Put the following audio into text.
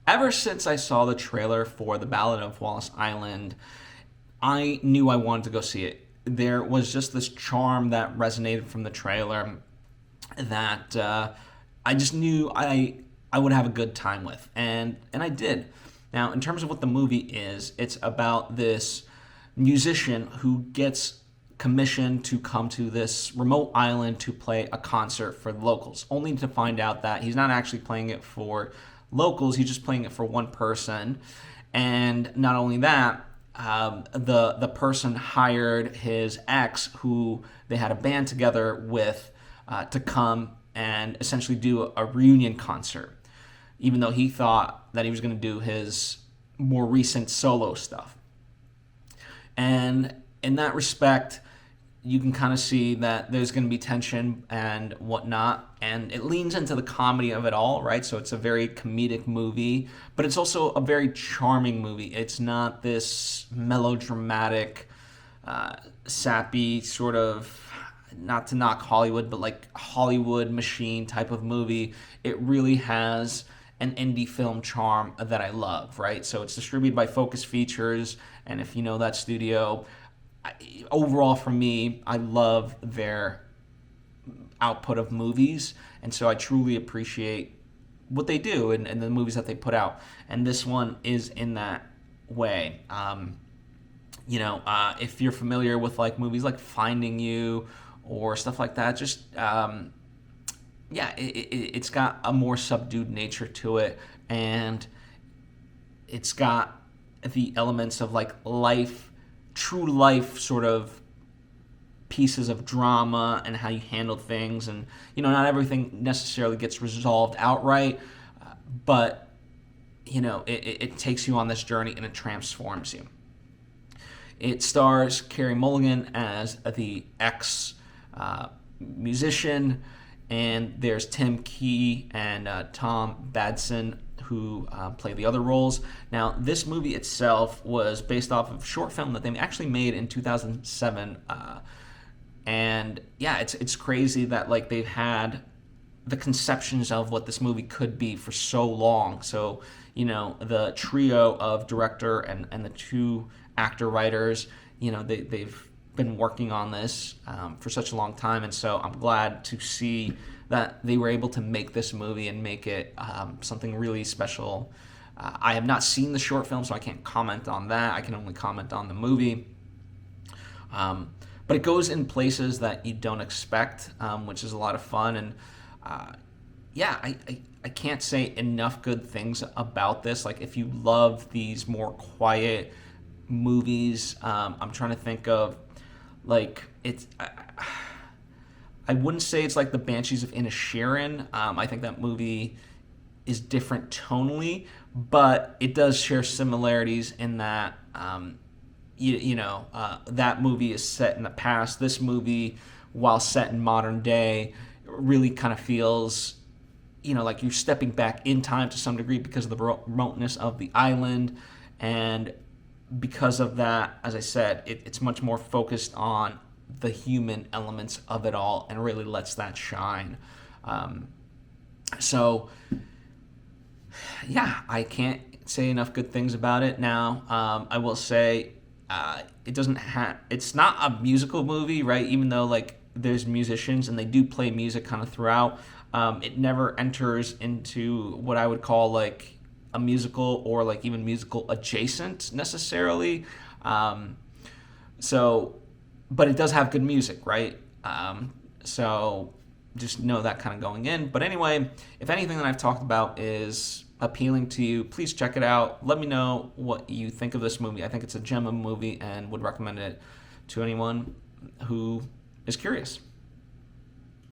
ever since I saw the trailer for the Ballad of Wallis Island, I knew I wanted to go see it. There was just this charm that resonated from the trailer that I just knew I would have a good time with, and I did. Now, in terms of what the movie is, it's about this musician who gets commissioned to come to this remote island to play a concert for the locals, only to find out that he's not actually playing it for locals, he's just playing it for one person. And not only that, the person hired his ex, who they had a band together with, to come and essentially do a reunion concert, even though he thought that he was going to do his more recent solo stuff. And in that respect, you can kind of see that there's going to be tension and whatnot, and it leans into the comedy of it all, right? So it's a very comedic movie, but it's also a very charming movie. It's not this melodramatic, sappy sort of, not to knock Hollywood, but like Hollywood machine type of movie. It really has an indie film charm that I love, right? So it's distributed by Focus Features, and if you know that studio, overall for me, I love their output of movies, and so I truly appreciate what they do and the movies that they put out. And this one is in that way. If you're familiar with like movies like Finding You or stuff like that, just it's got a more subdued nature to it, and it's got the elements of like true life sort of pieces of drama and how you handle things. And not everything necessarily gets resolved outright, but it takes you on this journey and it transforms you. It stars Carey Mulligan as the ex musician, and there's Tim Key and Tom Basden who play the other roles. Now, this movie itself was based off of a short film that they actually made in 2007, and yeah, it's crazy that like they've had the conceptions of what this movie could be for so long. So the trio of director and the two actor writers, they've been working on this for such a long time, and so I'm glad to see that they were able to make this movie and make it something really special. I have not seen the short film, so I can't comment on that. I can only comment on the movie. But it goes in places that you don't expect, which is a lot of fun. And I can't say enough good things about this. Like, if you love these more quiet movies, I'm trying to think of, like, I wouldn't say it's like the Banshees of Inisherin. I think that movie is different tonally, but it does share similarities in that, that movie is set in the past. This movie, while set in modern day, really kind of feels, like you're stepping back in time to some degree because of the remoteness of the island. And because of that, as I said, it's much more focused on the human elements of it all and really lets that shine. I can't say enough good things about it. Now, I will say it's not a musical movie, right? Even though like there's musicians and they do play music kind of throughout, it never enters into what I would call like a musical or like even musical adjacent necessarily. But it does have good music, right? So just know that kind of going in. But anyway, if anything that I've talked about is appealing to you, please check it out. Let me know what you think of this movie. I think it's a gem of a movie and would recommend it to anyone who is curious.